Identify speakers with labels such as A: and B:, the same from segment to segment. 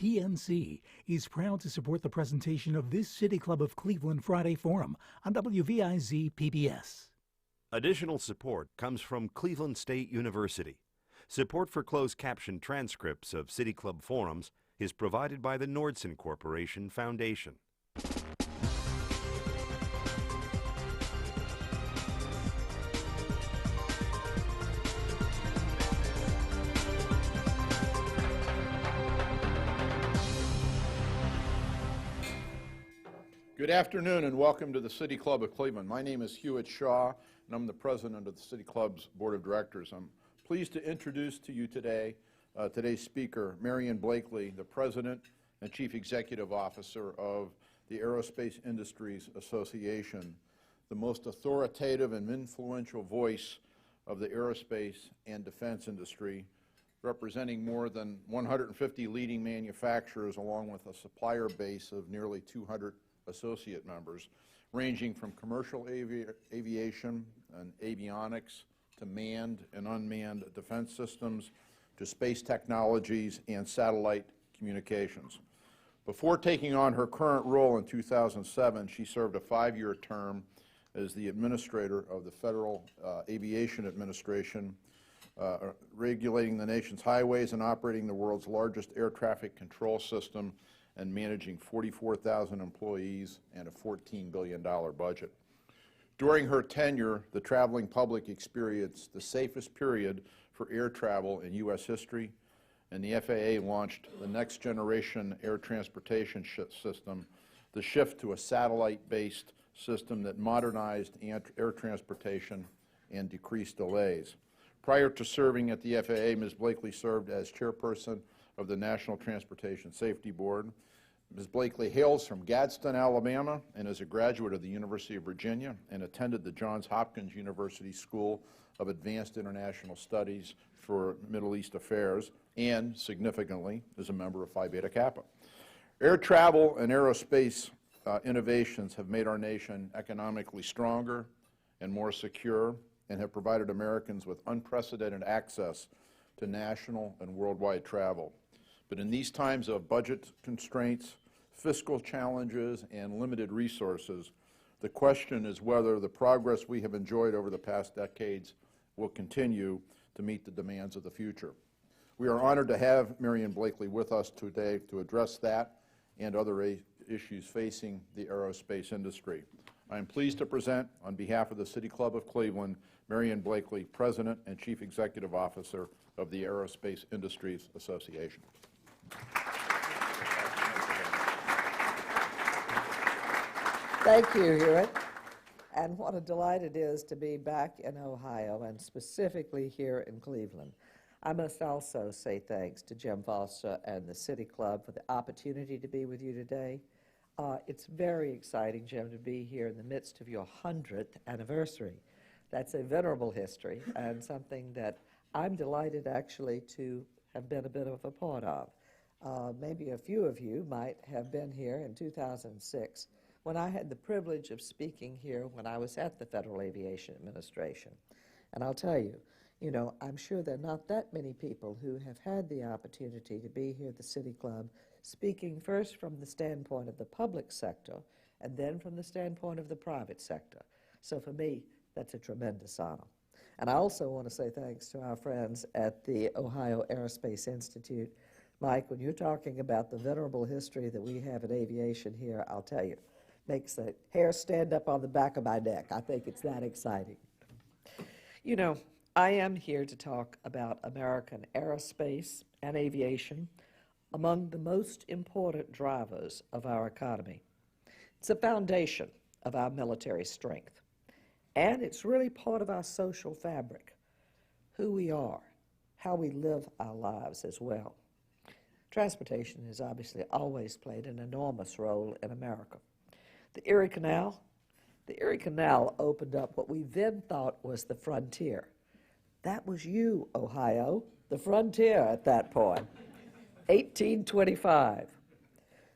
A: PNC is proud to support the presentation of this City Club of Cleveland Friday Forum on WVIZ PBS.
B: Additional support comes from Cleveland State University. Support for closed caption transcripts of City Club forums is provided by the Nordson Corporation Foundation.
C: Good afternoon and welcome to the City Club of Cleveland. My name is Hewitt Shaw and I'm the president of the City Club's Board of Directors. I'm pleased to introduce to you today today's speaker, Marion Blakey, the President and Chief Executive Officer of the Aerospace Industries Association, the most authoritative and influential voice of the aerospace and defense industry, representing more than 150 leading manufacturers along with a supplier base of nearly 200 associate members, ranging from commercial aviation and avionics to manned and unmanned defense systems to space technologies and satellite communications. Before taking on her current role in 2007, she served a 5-year term as the administrator of the Federal Aviation Administration, regulating the nation's highways and operating the world's largest air traffic control system and managing 44,000 employees and a $14 billion budget. During her tenure, the traveling public experienced the safest period for air travel in U.S. history, and the FAA launched the next generation air transportation system, the shift to a satellite-based system that modernized air transportation and decreased delays. Prior to serving at the FAA, Ms. Blakey served as chairperson of the National Transportation Safety Board. Ms. Blakey hails from Gadsden, Alabama, and is a graduate of the University of Virginia and attended the Johns Hopkins University School of Advanced International Studies for Middle East Affairs, and, significantly, is a member of Phi Beta Kappa. Air travel and aerospace innovations have made our nation economically stronger and more secure and have provided Americans with unprecedented access to national and worldwide travel. But in these times of budget constraints, fiscal challenges, and limited resources, the question is whether the progress we have enjoyed over the past decades will continue to meet the demands of the future. We are honored to have Marion Blakey with us today to address that and other issues facing the aerospace industry. I am pleased to present, on behalf of the City Club of Cleveland, Marion Blakey, President and Chief Executive Officer of the Aerospace Industries Association.
D: Thank you, Hewitt. And what a delight it is to be back in Ohio, and specifically here in Cleveland. I must also say thanks to Jim Foster and the City Club for the opportunity to be with you today. It's very exciting, Jim, to be here in the midst of your 100th anniversary. That's a venerable history and something that I'm delighted actually to have been a bit of a part of. Maybe a few of you might have been here in 2006 when I had the privilege of speaking here when I was at the Federal Aviation Administration. And I'll tell you, I'm sure there are not that many people who have had the opportunity to be here at the City Club, speaking first from the standpoint of the public sector and then from the standpoint of the private sector. So for me, that's a tremendous honor. And I also want to say thanks to our friends at the Ohio Aerospace Institute. Mike, when you're talking about the venerable history that we have in aviation here, I'll tell you, makes the hair stand up on the back of my neck. I think it's that exciting. I am here to talk about American aerospace and aviation, among the most important drivers of our economy. It's a foundation of our military strength, and it's really part of our social fabric, who we are, how we live our lives as well. Transportation has obviously always played an enormous role in America. The Erie Canal opened up what we then thought was the frontier. That was you, Ohio, the frontier at that point. 1825.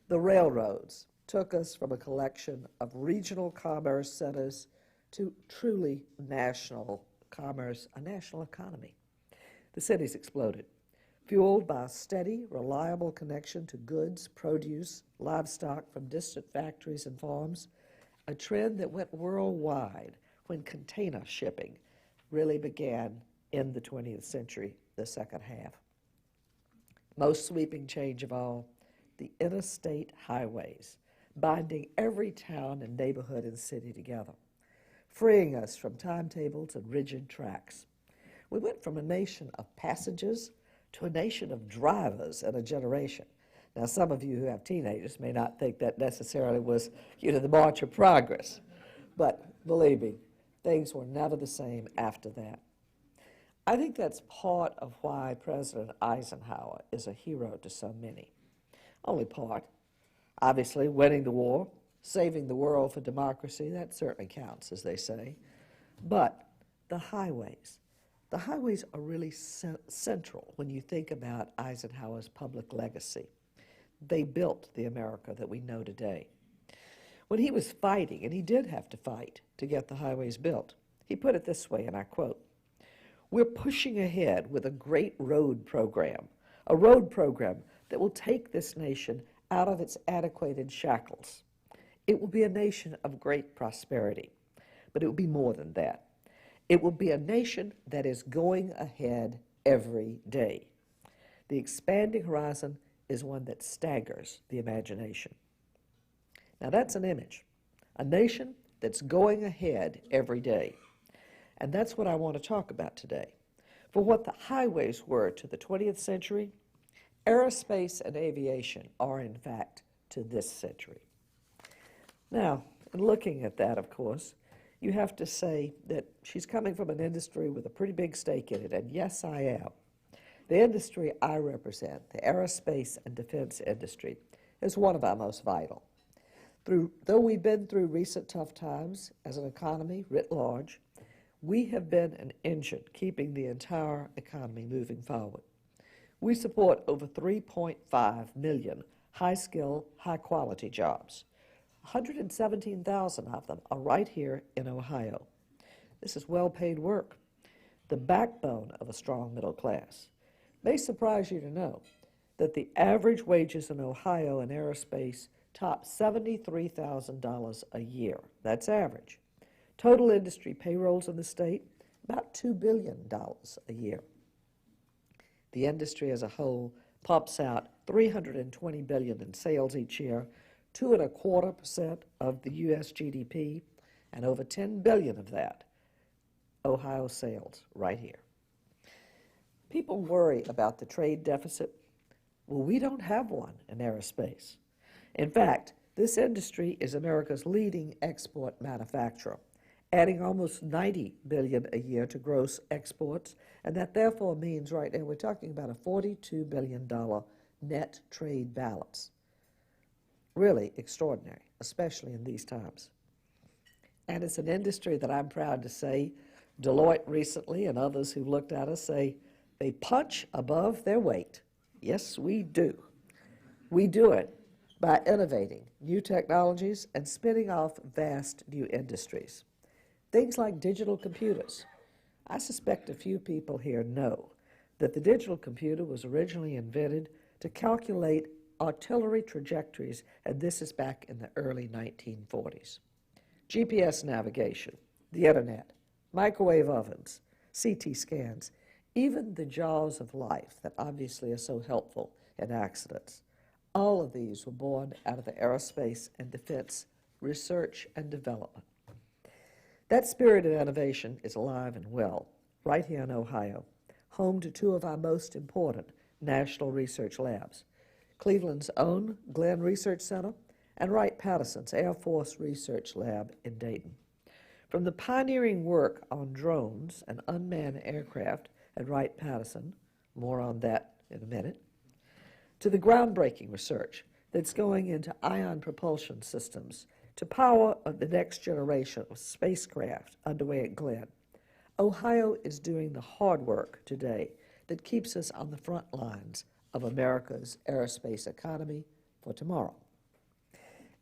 D: The railroads took us from a collection of regional commerce centers to truly national commerce, a national economy. The cities exploded. fueled by a steady, reliable connection to goods, produce, livestock from distant factories and farms, a trend that went worldwide when container shipping really began in the 20th century, the second half. Most sweeping change of all, the interstate highways, binding every town and neighborhood and city together, freeing us from timetables and rigid tracks. We went from a nation of passengers to a nation of drivers in a generation. Now, some of you who have teenagers may not think that necessarily was, the march of progress. But believe me, things were never the same after that. I think that's part of why President Eisenhower is a hero to so many. Only part. Obviously, winning the war, saving the world for democracy, that certainly counts, as they say. But the highways are really central when you think about Eisenhower's public legacy. They built the America that we know today. When he was fighting, and he did have to fight to get the highways built, he put it this way, and I quote, "We're pushing ahead with a great road program, a road program that will take this nation out of its antiquated shackles. It will be a nation of great prosperity, but it will be more than that. It will be a nation that is going ahead every day. The expanding horizon is one that staggers the imagination." Now that's an image, a nation that's going ahead every day. And that's what I want to talk about today. For what the highways were to the 20th century, aerospace and aviation are, in fact, to this century. Now, in looking at that, of course, you have to say that she's coming from an industry with a pretty big stake in it, and yes, I am. The industry I represent, the aerospace and defense industry, is one of our most vital. Though we've been through recent tough times as an economy writ large, we have been an engine keeping the entire economy moving forward. We support over 3.5 million high-skill, high-quality jobs. 117,000 of them are right here in Ohio. This is well-paid work, the backbone of a strong middle class. It may surprise you to know that the average wages in Ohio in aerospace top $73,000 a year. That's average. Total industry payrolls in the state, about $2 billion a year. The industry as a whole pumps out $320 billion in sales each year, 2.25% of the U.S. GDP, and over $10 billion of that, Ohio sales right here. People worry about the trade deficit. Well, we don't have one in aerospace. In fact, this industry is America's leading export manufacturer, adding almost $90 billion a year to gross exports, and that therefore means right now we're talking about a $42 billion net trade balance. Really extraordinary, especially in these times. And it's an industry that I'm proud to say, Deloitte recently and others who looked at us say, they punch above their weight. Yes, we do. We do it by innovating new technologies and spinning off vast new industries. Things like digital computers. I suspect a few people here know that the digital computer was originally invented to calculate artillery trajectories, and this is back in the early 1940s. GPS navigation, the internet, microwave ovens, CT scans, even the jaws of life that obviously are so helpful in accidents. All of these were born out of the aerospace and defense research and development. That spirit of innovation is alive and well right here in Ohio, home to two of our most important national research labs, Cleveland's own Glenn Research Center and Wright-Patterson's Air Force Research Lab in Dayton. From the pioneering work on drones and unmanned aircraft at Wright-Patterson, more on that in a minute, to the groundbreaking research that's going into ion propulsion systems to power the next generation of spacecraft underway at Glenn. Ohio is doing the hard work today that keeps us on the front lines of America's aerospace economy for tomorrow.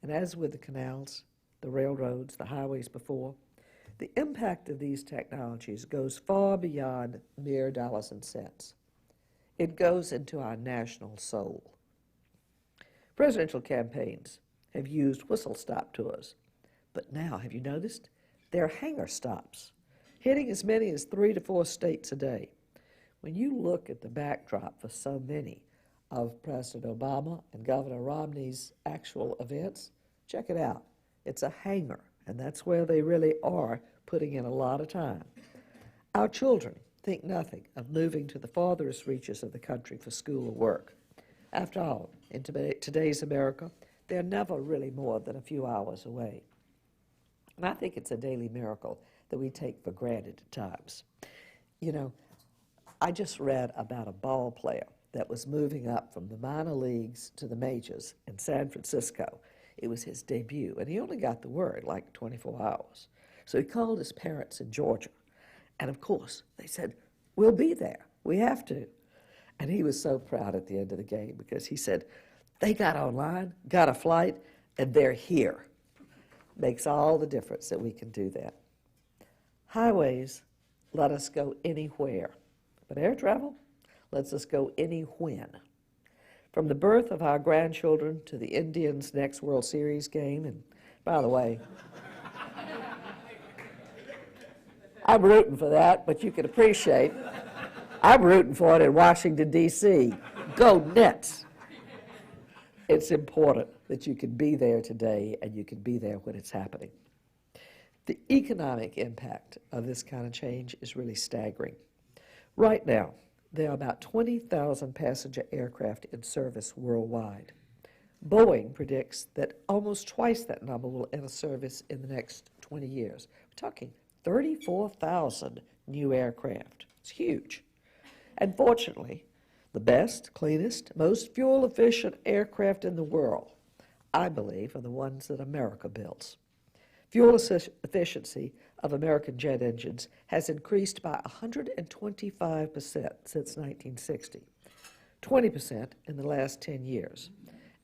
D: And as with the canals, the railroads, the highways before, the impact of these technologies goes far beyond mere dollars and cents. It goes into our national soul. Presidential campaigns have used whistle-stop tours, but now, have you noticed? They're hangar stops, hitting as many as 3 to 4 states a day. When you look at the backdrop for so many of President Obama and Governor Romney's actual events, check it out. It's a hangar, and that's where they really are putting in a lot of time. Our children think nothing of moving to the farthest reaches of the country for school or work. After all, in today's America, they're never really more than a few hours away. And I think it's a daily miracle that we take for granted at times. You know, I just read about a ball player that was moving up from the minor leagues to the majors in San Francisco. It was his debut, and he only got the word like 24 hours. So he called his parents in Georgia, and of course, they said, "We'll be there. We have to." And he was so proud at the end of the game because he said, "They got online, got a flight, and they're here." Makes all the difference that we can do that. Highways let us go anywhere, but air travel lets us go any when. From the birth of our grandchildren to the Indians' next World Series game, and by the way, I'm rooting for that, but you can appreciate I'm rooting for it in Washington, D.C. Go Nets! It's important that you can be there today and you can be there when it's happening. The economic impact of this kind of change is really staggering. Right now, there are about 20,000 passenger aircraft in service worldwide. Boeing predicts that almost twice that number will enter service in the next 20 years. We're talking 34,000 new aircraft. It's huge. And fortunately, the best, cleanest, most fuel-efficient aircraft in the world, I believe, are the ones that America builds. Fuel efficiency of American jet engines has increased by 125% since 1960, 20% in the last 10 years,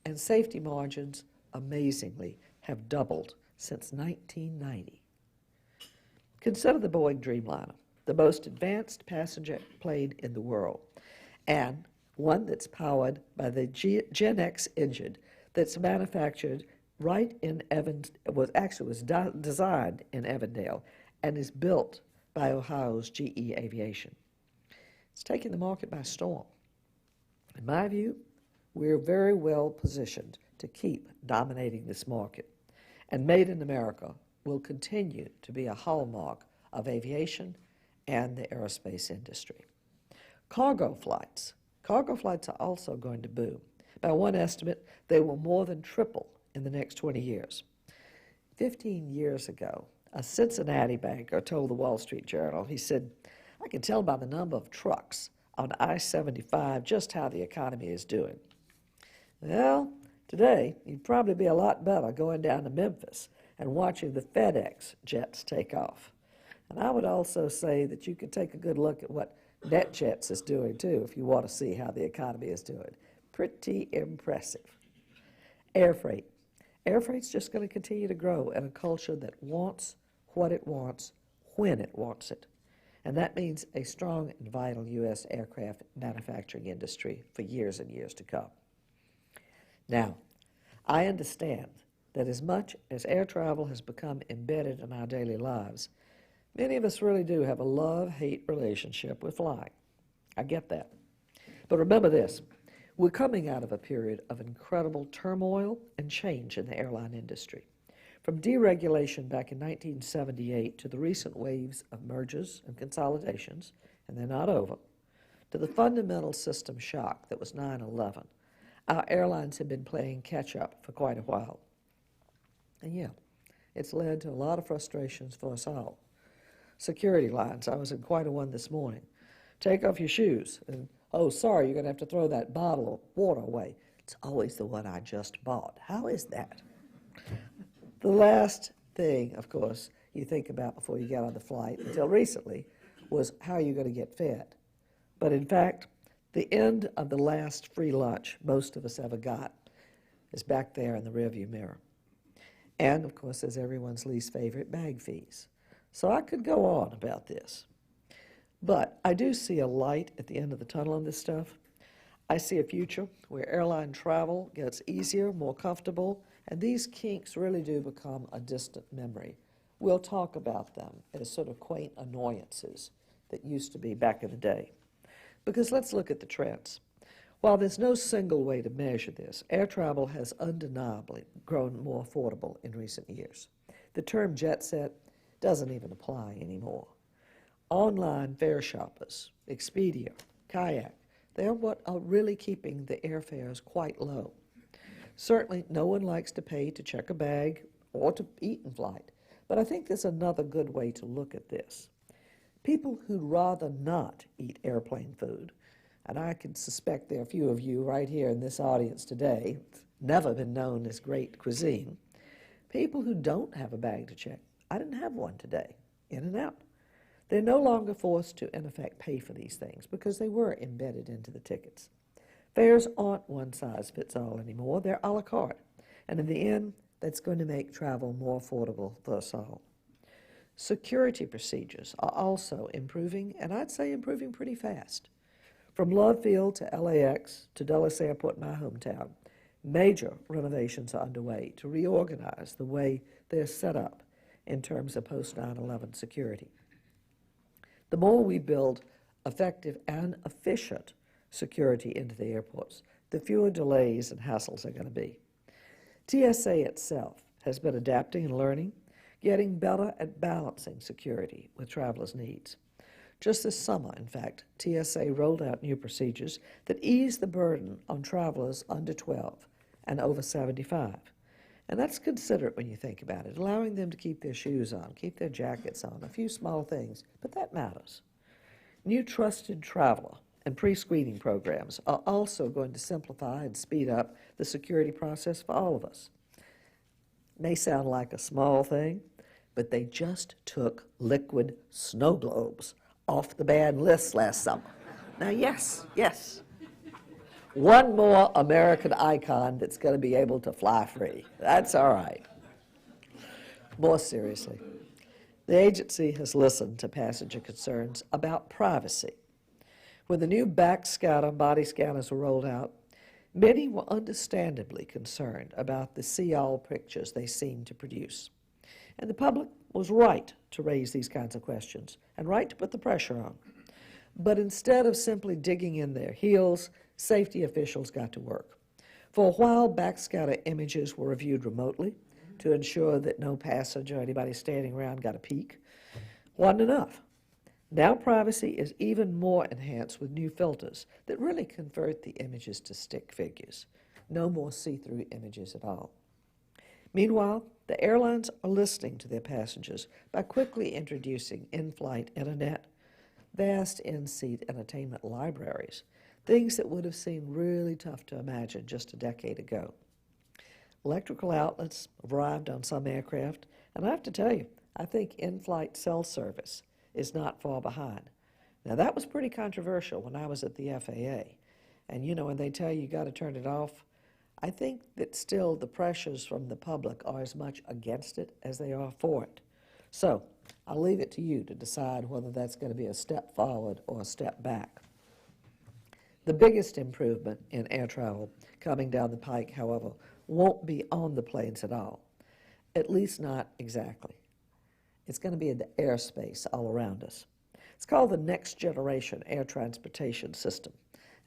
D: and safety margins, amazingly, have doubled since 1990. Consider the Boeing Dreamliner, the most advanced passenger plane in the world, and one that's powered by the Gen X engine that's manufactured right in designed in Avondale and is built by Ohio's GE Aviation. It's taking the market by storm. In my view, we're very well positioned to keep dominating this market, and Made in America will continue to be a hallmark of aviation and the aerospace industry. Cargo flights are also going to boom. By one estimate, they will more than triple in the next 20 years. 15 years ago, a Cincinnati banker told the Wall Street Journal, he said, "I can tell by the number of trucks on I-75 just how the economy is doing." Well, today, you'd probably be a lot better going down to Memphis and watching the FedEx jets take off. And I would also say that you could take a good look at what NetJets is doing, too, if you want to see how the economy is doing. Pretty impressive. Air freight. Air freight's just going to continue to grow in a culture that wants what it wants, when it wants it. And that means a strong and vital U.S. aircraft manufacturing industry for years and years to come. Now, I understand that as much as air travel has become embedded in our daily lives, many of us really do have a love-hate relationship with flying. I get that. But remember this, we're coming out of a period of incredible turmoil and change in the airline industry. From deregulation back in 1978 to the recent waves of mergers and consolidations, and they're not over, to the fundamental system shock that was 9/11, our airlines have been playing catch-up for quite a while. And yeah, it's led to a lot of frustrations for us all. Security lines, I was in quite a one this morning. Take off your shoes, and oh, sorry, you're going to have to throw that bottle of water away. It's always the one I just bought. How is that? The last thing, of course, you think about before you get on the flight, until recently, was how you're going to get fed. But in fact, the end of the last free lunch most of us ever got is back there in the rearview mirror. And, of course, there's everyone's least favorite, bag fees. So I could go on about this. But I do see a light at the end of the tunnel on this stuff. I see a future where airline travel gets easier, more comfortable, and these kinks really do become a distant memory. We'll talk about them as sort of quaint annoyances that used to be back in the day. Because let's look at the trends. While there's no single way to measure this, air travel has undeniably grown more affordable in recent years. The term jet set doesn't even apply anymore. Online fare shoppers, Expedia, Kayak, they're what are really keeping the airfares quite low. Certainly, no one likes to pay to check a bag or to eat in flight, but I think there's another good way to look at this. People who'd rather not eat airplane food, and I can suspect there are a few of you right here in this audience today, it's never been known as great cuisine. People who don't have a bag to check, I didn't have one today, in and out. They're no longer forced to, in effect, pay for these things because they were embedded into the tickets. Fares aren't one size fits all anymore, they're a la carte. And in the end, that's going to make travel more affordable for us all. Security procedures are also improving, and I'd say improving pretty fast. From Love Field to LAX to Dulles Airport, my hometown, major renovations are underway to reorganize the way they're set up in terms of post-9/11 security. The more we build effective and efficient security into the airports, the fewer delays and hassles are going to be. TSA itself has been adapting and learning, getting better at balancing security with travelers' needs. Just this summer, in fact, TSA rolled out new procedures that ease the burden on travelers under 12 and over 75. And that's considerate when you think about it, allowing them to keep their shoes on, keep their jackets on, a few small things, but that matters. New trusted traveler and pre-screening programs are also going to simplify and speed up the security process for all of us. It may sound like a small thing, but they just took liquid snow globes off the banned list last summer. Now, yes, one more American icon that's going to be able to fly free. That's all right. More seriously, the agency has listened to passenger concerns about privacy. When the new backscatter body scanners were rolled out, many were understandably concerned about the see-all pictures they seemed to produce. And the public was right to raise these kinds of questions and right to put the pressure on. But instead of simply digging in their heels, safety officials got to work. For a while, backscatter images were reviewed remotely to ensure that no passenger or anybody standing around got a peek. Wasn't enough. Now privacy is even more enhanced with new filters that really convert the images to stick figures. No more see-through images at all. Meanwhile, the airlines are listening to their passengers by quickly introducing in-flight internet, vast in-seat entertainment libraries, things that would have seemed really tough to imagine just a decade ago. Electrical outlets have arrived on some aircraft, and I have to tell you, I think in-flight cell service is not far behind. Now, that was pretty controversial when I was at the FAA. And, you know, when they tell you got to turn it off, I think that still the pressures from the public are as much against it as they are for it. So I'll leave it to you to decide whether that's going to be a step forward or a step back. The biggest improvement in air travel coming down the pike, however, won't be on the planes at all, at least not exactly. It's going to be in the airspace all around us. It's called the Next Generation Air Transportation System.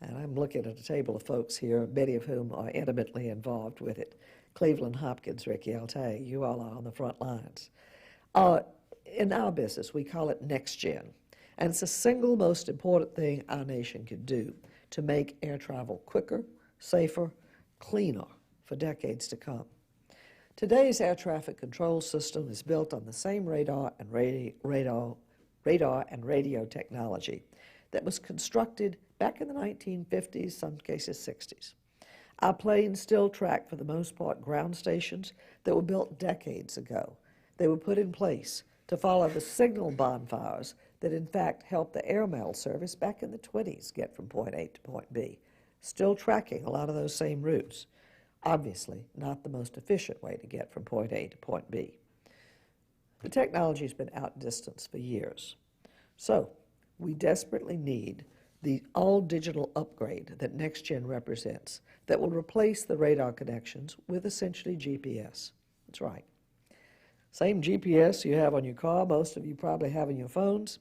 D: And I'm looking at a table of folks here, many of whom are intimately involved with it. Cleveland Hopkins, Ricky, I'll tell you, you all are on the front lines. In our business, we call it Next Gen. And it's the single most important thing our nation could do to make air travel quicker, safer, cleaner for decades to come. Today's air traffic control system is built on the same radar and radio technology that was constructed back in the 1950s, some cases 60s. Our planes still track, for the most part, ground stations that were built decades ago. They were put in place to follow the signal bonfires that in fact helped the airmail service back in the 20s get from point A to point B. Still tracking a lot of those same routes. Obviously, not the most efficient way to get from point A to point B. The technology's been outdistanced for years. So, we desperately need the all-digital upgrade that NextGen represents that will replace the radar connections with essentially GPS. That's right. Same GPS you have on your car, most of you probably have in your phones.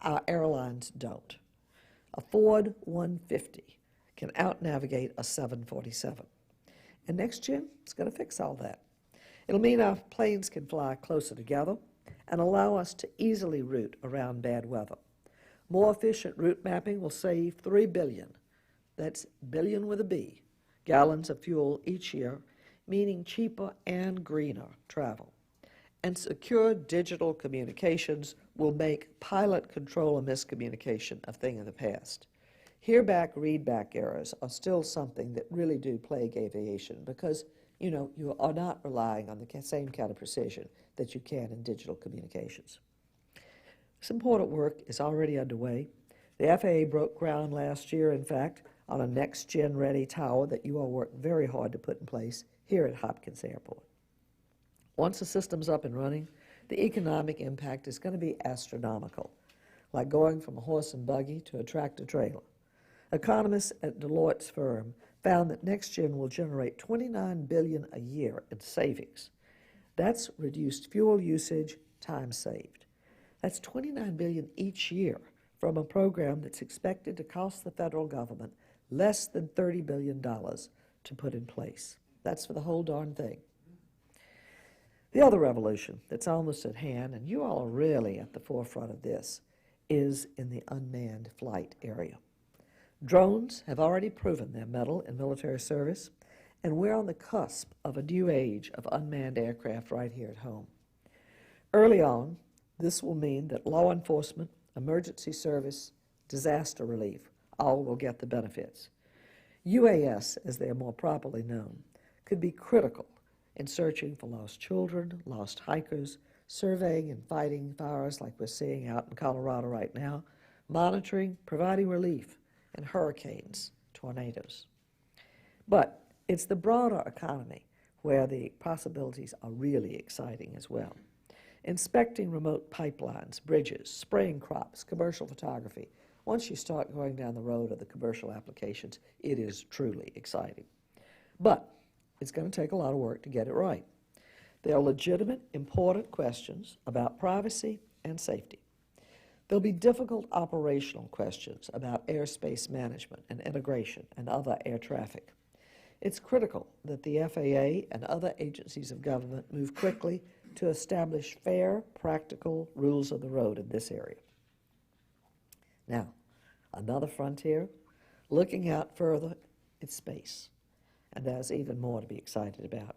D: Our airlines don't. A Ford 150 can out-navigate a 747. And NextGen is going to fix all that. It'll mean our planes can fly closer together and allow us to easily route around bad weather. More efficient route mapping will save 3 billion, that's billion with a B, gallons of fuel each year, meaning cheaper and greener travel. And secure digital communications will make pilot control and miscommunication a thing of the past. Hear back, read back errors are still something that really do plague aviation because, you are not relying on the same kind of precision that you can in digital communications. This important work is already underway. The FAA broke ground last year, in fact, on a next-gen ready tower that you all worked very hard to put in place here at Hopkins Airport. Once the system's up and running, the economic impact is going to be astronomical, like going from a horse and buggy to a tractor-trailer. Economists at Deloitte's firm found that NextGen will generate $29 billion a year in savings. That's reduced fuel usage, time saved. That's $29 billion each year from a program that's expected to cost the federal government less than $30 billion to put in place. That's for the whole darn thing. The other revolution that's almost at hand, and you all are really at the forefront of this, is in the unmanned flight area. Drones have already proven their mettle in military service, and we're on the cusp of a new age of unmanned aircraft right here at home. Early on, this will mean that law enforcement, emergency service, disaster relief, all will get the benefits. UAS, as they are more properly known, could be critical in searching for lost children, lost hikers, surveying and fighting fires like we're seeing out in Colorado right now, monitoring, providing relief, and hurricanes, tornadoes. But it's the broader economy where the possibilities are really exciting as well. Inspecting remote pipelines, bridges, spraying crops, commercial photography. Once you start going down the road of the commercial applications, it is truly exciting. But it's going to take a lot of work to get it right. There are legitimate, important questions about privacy and safety. There'll be difficult operational questions about airspace management and integration and other air traffic. It's critical that the FAA and other agencies of government move quickly to establish fair, practical rules of the road in this area. Now, another frontier, looking out further, it's space. And there's even more to be excited about.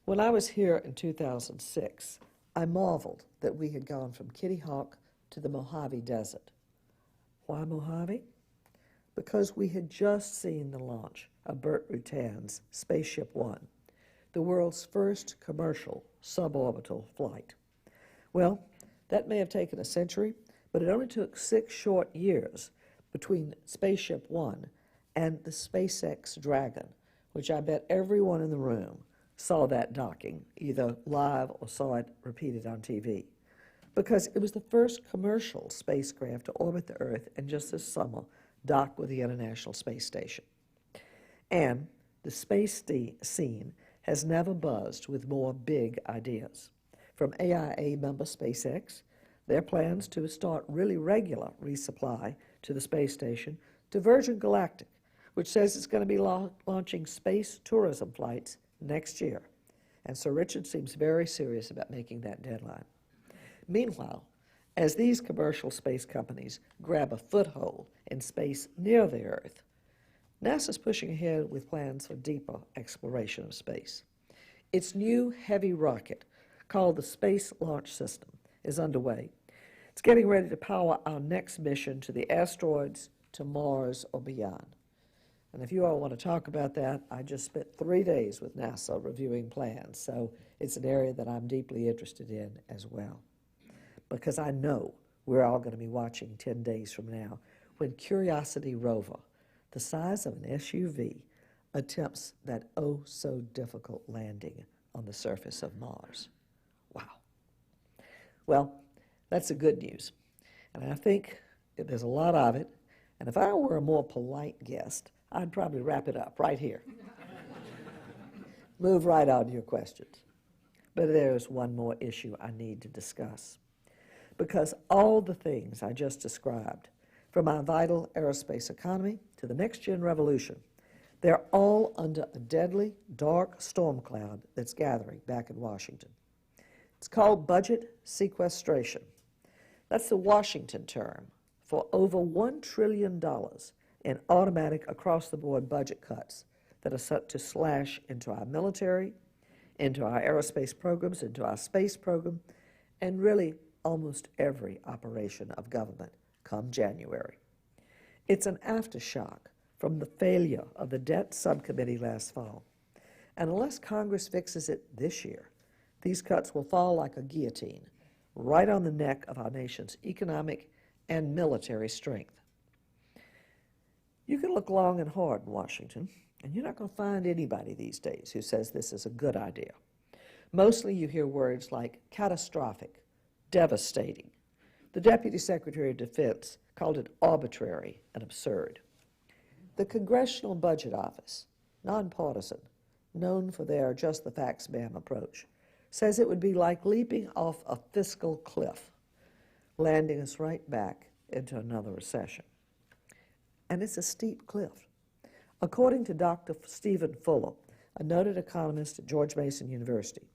D: When I was here in 2006, I marveled that we had gone from Kitty Hawk to the Mojave Desert. Why Mojave? Because we had just seen the launch of Burt Rutan's Spaceship One, the world's first commercial suborbital flight. Well, that may have taken a century, but it only took 6 short years between Spaceship One and the SpaceX Dragon, which I bet everyone in the room saw that docking, either live or saw it repeated on TV, because it was the first commercial spacecraft to orbit the Earth and just this summer dock with the International Space Station. And the space scene has never buzzed with more big ideas. From AIA member SpaceX, their plans to start really regular resupply to the space station, to Virgin Galactic, which says it's going to be launching space tourism flights next year. And Sir Richard seems very serious about making that deadline. Meanwhile, as these commercial space companies grab a foothold in space near the Earth, NASA's pushing ahead with plans for deeper exploration of space. Its new heavy rocket, called the Space Launch System, is underway. It's getting ready to power our next mission to the asteroids, to Mars, or beyond. And if you all want to talk about that, I just spent 3 days with NASA reviewing plans, so it's an area that I'm deeply interested in as well. Because I know we're all going to be watching 10 days from now when Curiosity rover, the size of an SUV, attempts that oh-so-difficult landing on the surface of Mars. Wow. Well, that's the good news. And I think there's a lot of it, And if I were a more polite guest, I'd probably wrap it up right here. Move right on to your questions. But there's one more issue I need to discuss. Because all the things I just described, from our vital aerospace economy to the next-gen revolution, they're all under a deadly, dark storm cloud that's gathering back in Washington. It's called budget sequestration. That's the Washington term for over $1 trillion in automatic across-the-board budget cuts that are set to slash into our military, into our aerospace programs, into our space program, and really almost every operation of government come January. It's an aftershock from the failure of the debt subcommittee last fall. And unless Congress fixes it this year, these cuts will fall like a guillotine right on the neck of our nation's economic and military strength. You can look long and hard in Washington, and you're not going to find anybody these days who says this is a good idea. Mostly you hear words like catastrophic, devastating. The Deputy Secretary of Defense called it arbitrary and absurd. The Congressional Budget Office, nonpartisan, known for their just the facts ma'am approach, says it would be like leaping off a fiscal cliff, landing us right back into another recession. And it's a steep cliff. According to Dr. Stephen Fuller, a noted economist at George Mason University,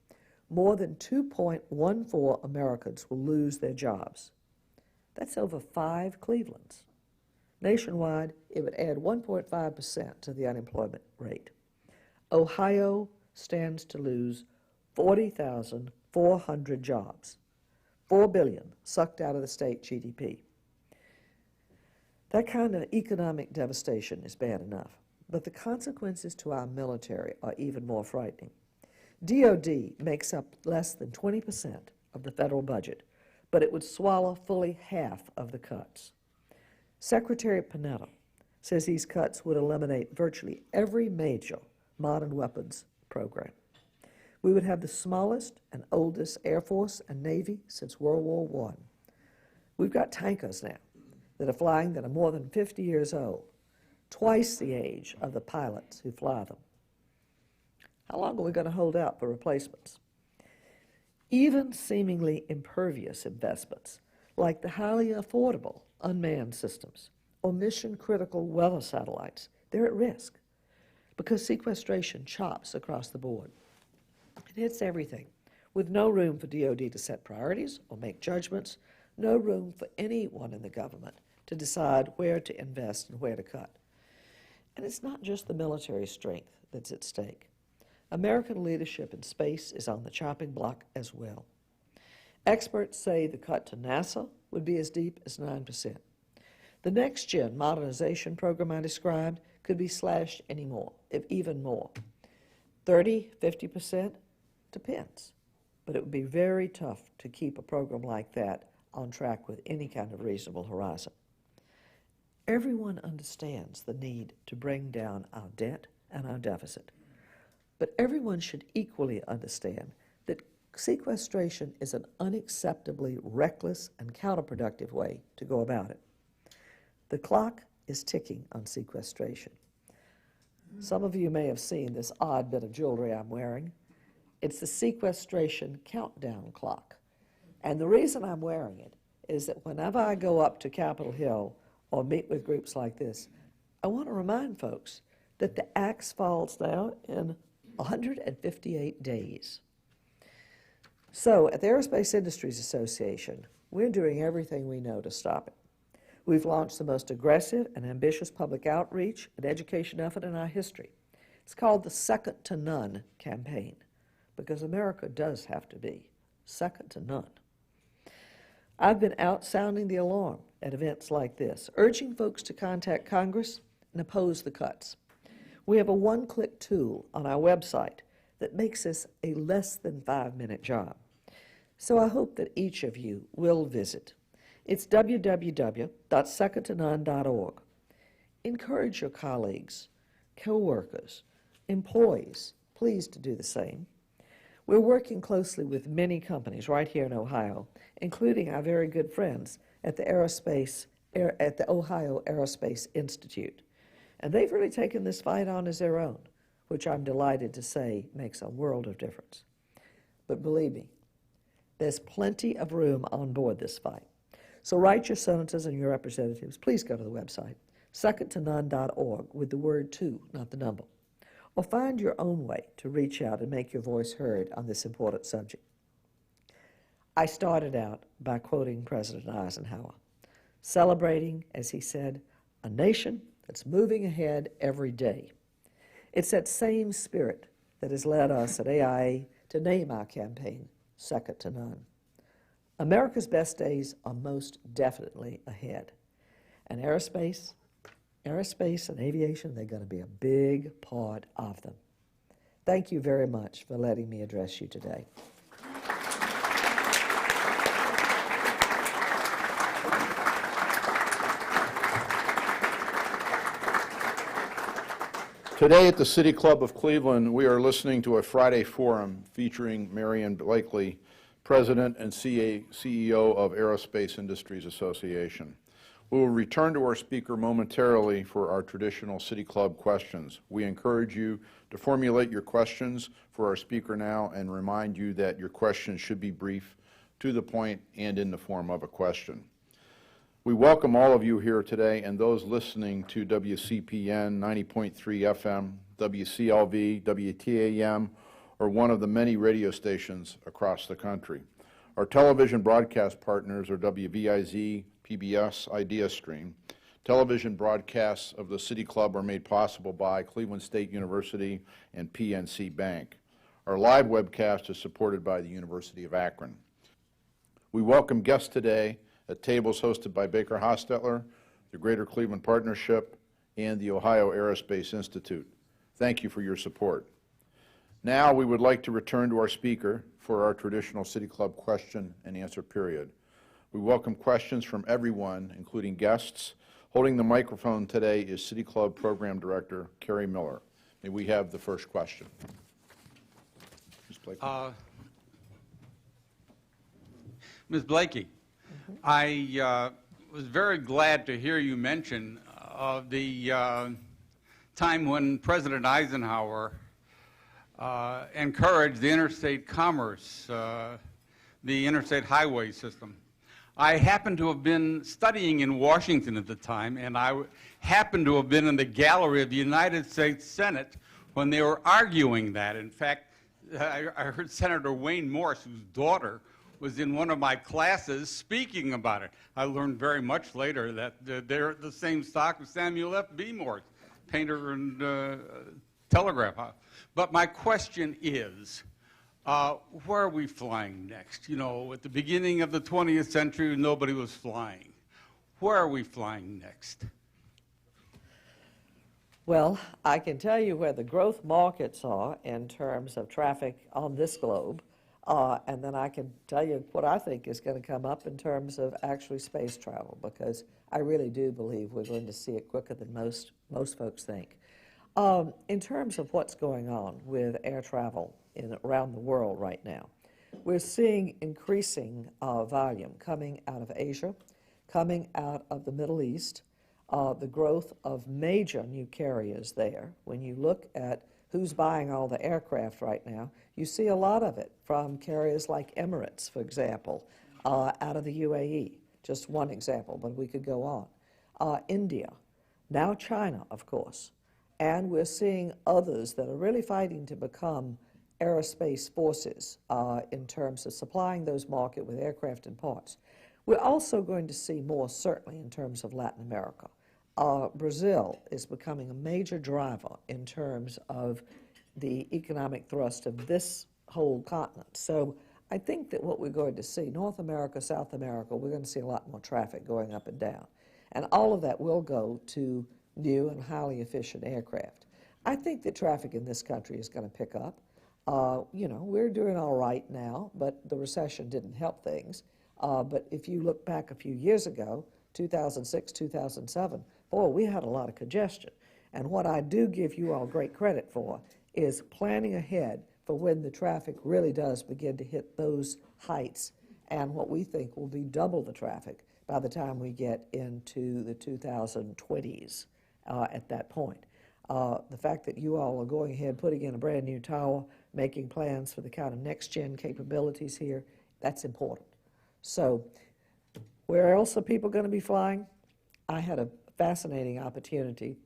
D: more than 2.14 Americans will lose their jobs. That's over 5 Clevelands. Nationwide, it would add 1.5% to the unemployment rate. Ohio stands to lose 40,400 jobs, $4 billion sucked out of the state GDP. That kind of economic devastation is bad enough, but the consequences to our military are even more frightening. DOD makes up less than 20% of the federal budget, but it would swallow fully half of the cuts. Secretary Panetta says these cuts would eliminate virtually every major modern weapons program. We would have the smallest and oldest Air Force and Navy since World War I. We've got tankers now that are flying that are more than 50 years old, twice the age of the pilots who fly them. How long are we going to hold out for replacements? Even seemingly impervious investments, like the highly affordable unmanned systems or mission-critical weather satellites, they're at risk because sequestration chops across the board. It hits everything, with no room for DOD to set priorities or make judgments, no room for anyone in the government to decide where to invest and where to cut. And it's not just the military strength that's at stake. American leadership in space is on the chopping block as well. Experts say the cut to NASA would be as deep as 9%. The next-gen modernization program I described could be slashed any more, if even more. 30, 50%? Depends. But it would be very tough to keep a program like that on track with any kind of reasonable horizon. Everyone understands the need to bring down our debt and our deficit. But everyone should equally understand that sequestration is an unacceptably reckless and counterproductive way to go about it. The clock is ticking on sequestration. Some of you may have seen this odd bit of jewelry I'm wearing. It's the sequestration countdown clock. And the reason I'm wearing it is that whenever I go up to Capitol Hill or meet with groups like this, I want to remind folks that the axe falls now in 158 days. So at the Aerospace Industries Association, we're doing everything we know to stop it. We've launched the most aggressive and ambitious public outreach and education effort in our history. It's called the Second to None campaign, because America does have to be second to none. I've been out sounding the alarm at events like this, urging folks to contact Congress and oppose the cuts. We have a one-click tool on our website that makes this a less than 5-minute job. So I hope that each of you will visit. It's www.secondtonone.org. Encourage your colleagues, co-workers, employees, please to do the same. We're working closely with many companies right here in Ohio, including our very good friends at the Aerospace at the Ohio Aerospace Institute. And they've really taken this fight on as their own, which I'm delighted to say makes a world of difference. But believe me, there's plenty of room on board this fight. So write your senators and your representatives. Please go to the website, secondtonone.org, with the word two, not the number. Or find your own way to reach out and make your voice heard on this important subject. I started out by quoting President Eisenhower, celebrating, as he said, a nation that's moving ahead every day. It's that same spirit that has led us at AIA to name our campaign Second to None. America's best days are most definitely ahead. And aerospace and aviation, they're going to be a big part of them. Thank you very much for letting me address you today.
C: Today at the City Club of Cleveland, we are listening to a Friday forum featuring Marion Blakey, President and CEO of Aerospace Industries Association. We will return to our speaker momentarily for our traditional City Club questions. We encourage you to formulate your questions for our speaker now and remind you that your questions should be brief, to the point, and in the form of a question. We welcome all of you here today and those listening to WCPN 90.3 FM, WCLV, WTAM, or one of the many radio stations across the country. Our television broadcast partners are WVIZ, PBS, IdeaStream. Television broadcasts of the City Club are made possible by Cleveland State University and PNC Bank. Our live webcast is supported by the University of Akron. We welcome guests today at tables hosted by Baker Hostetler, the Greater Cleveland Partnership, and the Ohio Aerospace Institute. Thank you for your support. Now we would like to return to our speaker for our traditional City Club question and answer period. We welcome questions from everyone, including guests. Holding the microphone today is City Club Program Director Carrie Miller. May we have the first question? Ms. Blakey.
E: Ms. Blakey, I was very glad to hear you mention the time when President Eisenhower encouraged the interstate commerce, the interstate highway system. I happened to have been studying in Washington at the time, and I happened to have been in the gallery of the United States Senate when they were arguing that. In fact, I heard Senator Wayne Morse, whose daughter was in one of my classes, speaking about it. I learned very much later that they're the same stock as Samuel F. B. Morse, painter and telegraph. But my question is, where are we flying next? You know, at the beginning of the 20th century, nobody was flying. Where are we flying next?
D: Well, I can tell you where the growth markets are in terms of traffic on this globe. And then I can tell you what I think is going to come up in terms of actually space travel, because I really do believe we're going to see it quicker than most folks think. In terms of what's going on with air travel around the world right now, we're seeing increasing volume coming out of Asia, coming out of the Middle East, the growth of major new carriers there. When you look at who's buying all the aircraft right now, you see a lot of it from carriers like Emirates, for example, out of the UAE, just one example, but we could go on. India, now China, of course, and we're seeing others that are really fighting to become aerospace forces in terms of supplying those markets with aircraft and parts. We're also going to see more, certainly, in terms of Latin America. Brazil is becoming a major driver in terms of the economic thrust of this whole continent. So I think that what we're going to see, North America, South America, we're going to see a lot more traffic going up and down. And all of that will go to new and highly efficient aircraft. I think that traffic in this country is going to pick up. You know, we're doing all right now, but the recession didn't help things. But if you look back a few years ago, 2006, 2007, boy, we had a lot of congestion. And what I do give you all great credit for is planning ahead for when the traffic really does begin to hit those heights, and what we think will be double the traffic by the time we get into the 2020s at that point. The fact that you all are going ahead, putting in a brand new tower, making plans for the kind of next-gen capabilities here, that's important. So where else are people going to be flying? I had a fascinating opportunity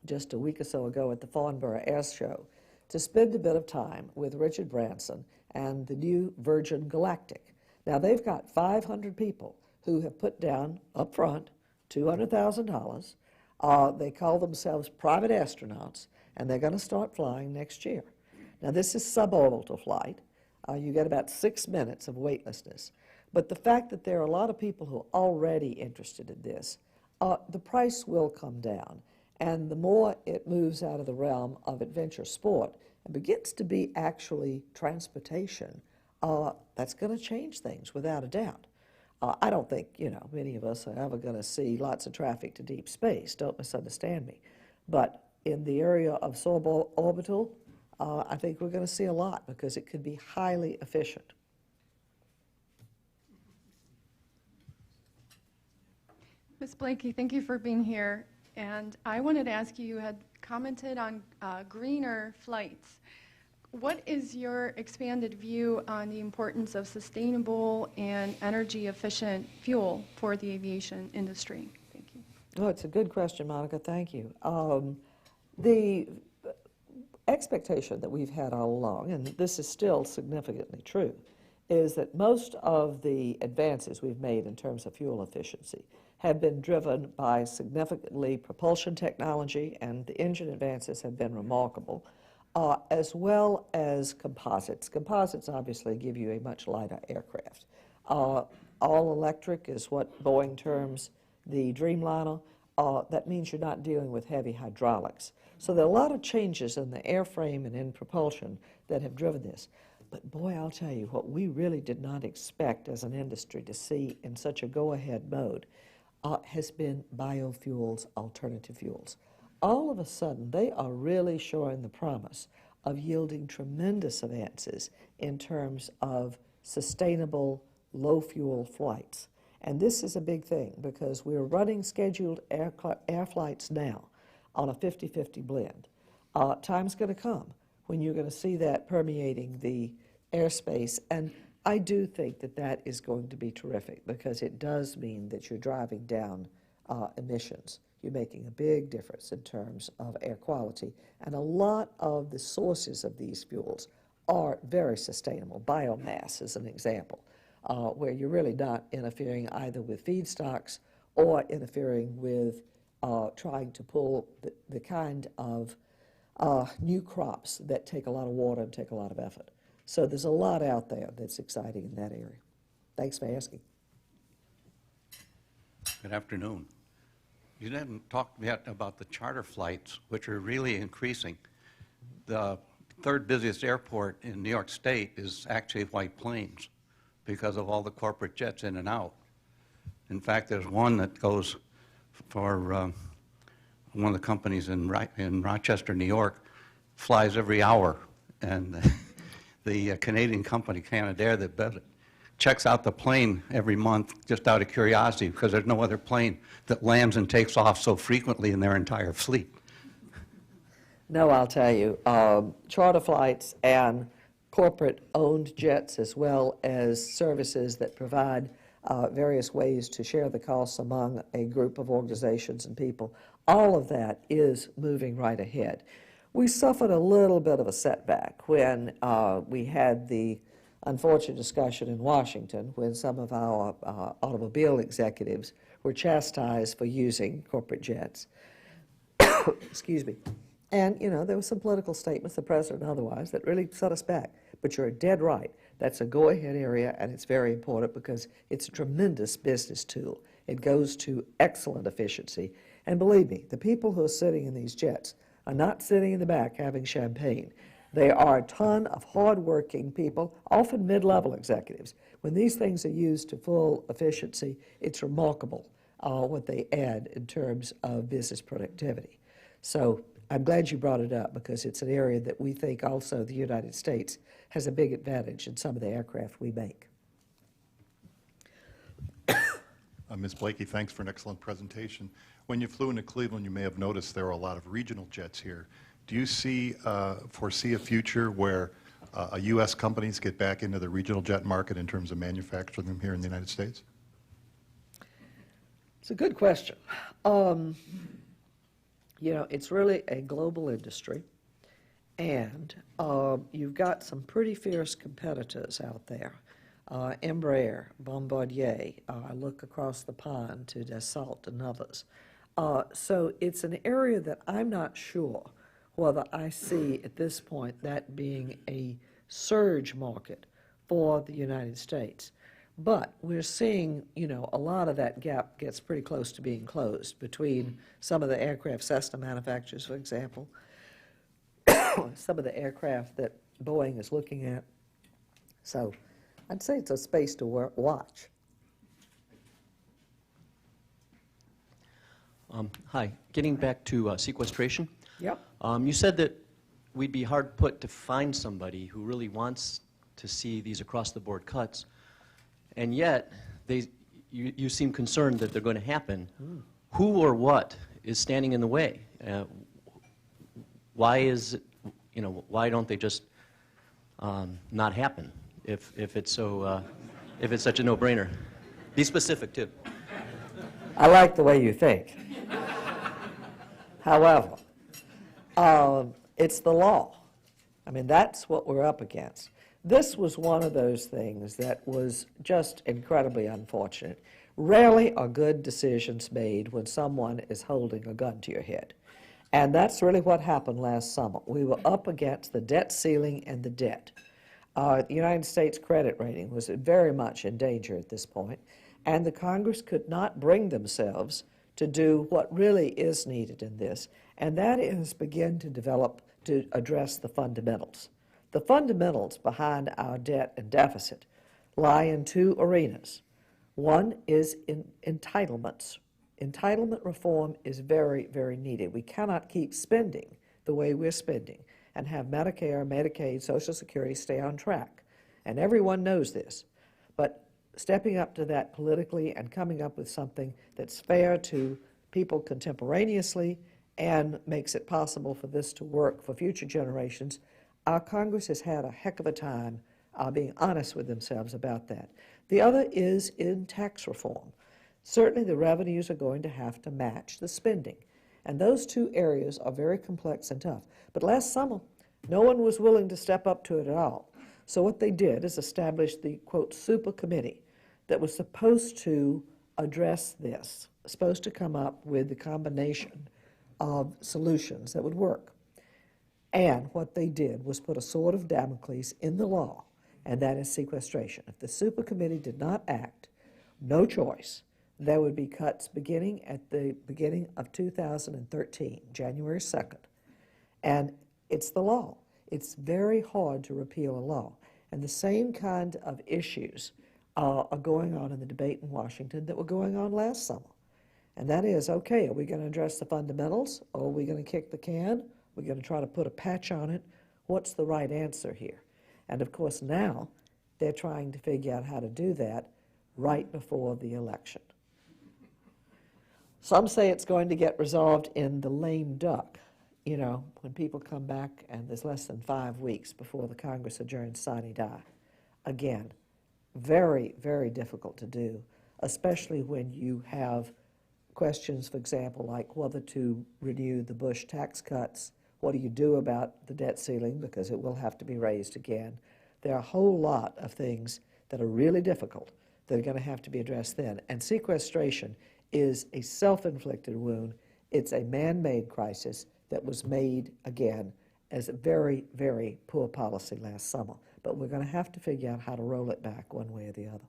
D: just a week or so ago at the Farnborough Air Show to spend a bit of time with Richard Branson and the new Virgin Galactic. Now, they've got 500 people who have put down up front $200,000. They call themselves private astronauts, and they're going to start flying next year. Now, this is suborbital flight. You get about 6 minutes of weightlessness. But the fact that there are a lot of people who are already interested in this, the price will come down. And the more it moves out of the realm of adventure sport and begins to be actually transportation, that's going to change things without a doubt. I don't think, many of us are ever going to see lots of traffic to deep space, don't misunderstand me. But in the area of suborbital, I think we're going to see a lot because it could be highly efficient.
F: Ms. Blakey, thank you for being here. And I wanted to ask you, you had commented on greener flights. What is your expanded view on the importance of sustainable and energy-efficient fuel for the aviation industry? Thank you.
D: Oh, it's a good question, Monica. Thank you. The expectation that we've had all along, and this is still significantly true, is that most of the advances we've made in terms of fuel efficiency have been driven by significantly propulsion technology, and the engine advances have been remarkable, as well as composites. Composites obviously give you a much lighter aircraft. All electric is what Boeing terms the Dreamliner. That means you're not dealing with heavy hydraulics. So there are a lot of changes in the airframe and in propulsion that have driven this. But boy, I'll tell you, what we really did not expect as an industry to see in such a go-ahead mode has been biofuels, alternative fuels. All of a sudden, they are really showing the promise of yielding tremendous advances in terms of sustainable, low-fuel flights. And this is a big thing because we're running scheduled air flights now on a 50-50 blend. Time's going to come when you're going to see that permeating the airspace, and I do think that that is going to be terrific because it does mean that you're driving down emissions. You're making a big difference in terms of air quality, and a lot of the sources of these fuels are very sustainable. Biomass is an example, where you're really not interfering either with feedstocks or interfering with trying to pull the kind of new crops that take a lot of water and take a lot of effort. So there's a lot out there that's exciting in that area. Thanks for asking.
G: Good afternoon. You didn't talk yet about the charter flights, which are really increasing. The third busiest airport in New York State is actually White Plains because of all the corporate jets in and out. In fact, there's one that goes for one of the companies in Rochester, New York, flies every hour, and the Canadian company, Canadair, that built it, checks out the plane every month just out of curiosity because there's no other plane that lands and takes off so frequently in their entire fleet.
D: No, I'll tell you, charter flights and corporate-owned jets, as well as services that provide various ways to share the costs among a group of organizations and people, all of that is moving right ahead. We suffered a little bit of a setback when we had the unfortunate discussion in Washington when some of our automobile executives were chastised for using corporate jets. Excuse me. And, there were some political statements, the president and otherwise, that really set us back. But you're dead right. That's a go-ahead area, and it's very important because it's a tremendous business tool. It goes to excellent efficiency. And believe me, the people who are sitting in these jets are not sitting in the back having champagne. They are a ton of hard-working people, often mid-level executives. When these things are used to full efficiency, it's remarkable what they add in terms of business productivity. So I'm glad you brought it up because it's an area that we think also the United States has a big advantage in some of the aircraft we make.
H: Ms. Blakey, thanks for an excellent presentation. When you flew into Cleveland, you may have noticed there are a lot of regional jets here. Do you foresee a future where U.S. companies get back into the regional jet market in terms of manufacturing them here in the United States?
D: It's a good question. You know, it's really a global industry, and you've got some pretty fierce competitors out there. Embraer, Bombardier, I look across the pond to Dassault and others. So it's an area that I'm not sure whether I see at this point that being a surge market for the United States. But we're seeing, you know, a lot of that gap gets pretty close to being closed between some of the aircraft Cessna manufacturers, for example, some of the aircraft that Boeing is looking at. So I'd say it's a space to watch.
I: Hi, getting back to sequestration.
D: Yep.
I: You said that we'd be hard put to find somebody who really wants to see these across-the-board cuts, and yet you seem concerned that they're going to happen. Who or what is standing in the way? Why is it, you know, why don't they just not happen if it's so if it's such a no-brainer? Be specific too.
D: I like the way you think. However, it's the law. I mean, that's what we're up against. This was one of those things that was just incredibly unfortunate. Rarely are good decisions made when someone is holding a gun to your head. And that's really what happened last summer. We were up against the debt ceiling and the debt. The United States credit rating was very much in danger at this point, and the Congress could not bring themselves to do what really is needed in this, and that is begin to develop to address the fundamentals. The fundamentals behind our debt and deficit lie in two arenas. One is in entitlements. Entitlement reform is very, very needed. We cannot keep spending the way we're spending and have Medicare, Medicaid, Social Security stay on track. And everyone knows this. But stepping up to that politically and coming up with something that's fair to people contemporaneously and makes it possible for this to work for future generations, our Congress has had a heck of a time being honest with themselves about that. The other is in tax reform. Certainly the revenues are going to have to match the spending. And those two areas are very complex and tough. But last summer, no one was willing to step up to it at all. So what they did is establish the, quote, super committee that was supposed to address this, supposed to come up with the combination of solutions that would work. And what they did was put a sword of Damocles in the law, and that is sequestration. If the super committee did not act, no choice, there would be cuts beginning at the beginning of 2013, January 2nd. And it's the law. It's very hard to repeal a law. And the same kind of issues are going on in the debate in Washington that were going on last summer. And that is, okay, are we going to address the fundamentals, or are we going to kick the can? We're going to try to put a patch on it. What's the right answer here? And of course now they're trying to figure out how to do that right before the election. Some say it's going to get resolved in the lame duck, you know, when people come back and there's less than 5 weeks before the Congress adjourns sine die. Again, very, very difficult to do, especially when you have questions, for example, like whether to renew the Bush tax cuts. What do you do about the debt ceiling, because it will have to be raised again? There are a whole lot of things that are really difficult that are going to have to be addressed then. And sequestration is a self-inflicted wound. It's a man-made crisis that was made, again, as a very, very poor policy last summer. But we're going to have to figure out how to roll it back one way or the other.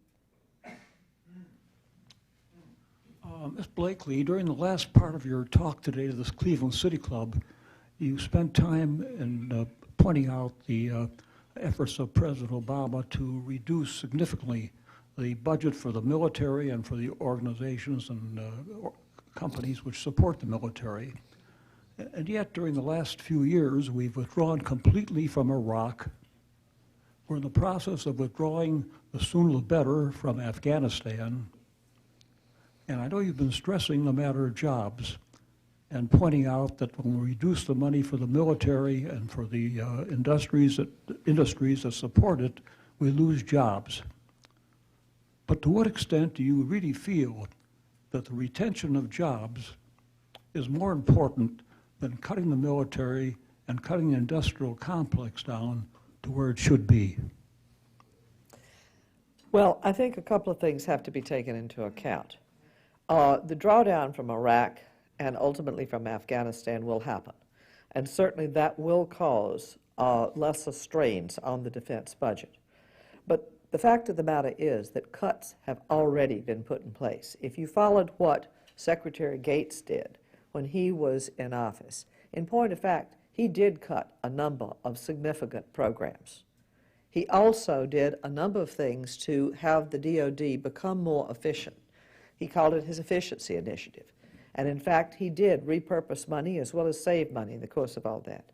J: Ms. Blakely, during the last part of your talk today to this Cleveland City Club, you spent time in pointing out the efforts of President Obama to reduce significantly the budget for the military and for the organizations and companies which support the military. And yet, during the last few years, we've withdrawn completely from Iraq. We're in the process of withdrawing the sooner the better from Afghanistan. And I know you've been stressing the matter of jobs and pointing out that when we reduce the money for the military and for the industries that support it, we lose jobs. But to what extent do you really feel that the retention of jobs is more important than cutting the military and cutting the industrial complex down to where it should be?
D: Well, I think a couple of things have to be taken into account. The drawdown from Iraq and ultimately from Afghanistan will happen. And certainly that will cause lesser strains on the defense budget. But the fact of the matter is that cuts have already been put in place. If you followed what Secretary Gates did when he was in office, in point of fact, he did cut a number of significant programs. He also did a number of things to have the DoD become more efficient. He called it his efficiency initiative. And in fact, he did repurpose money as well as save money in the course of all that.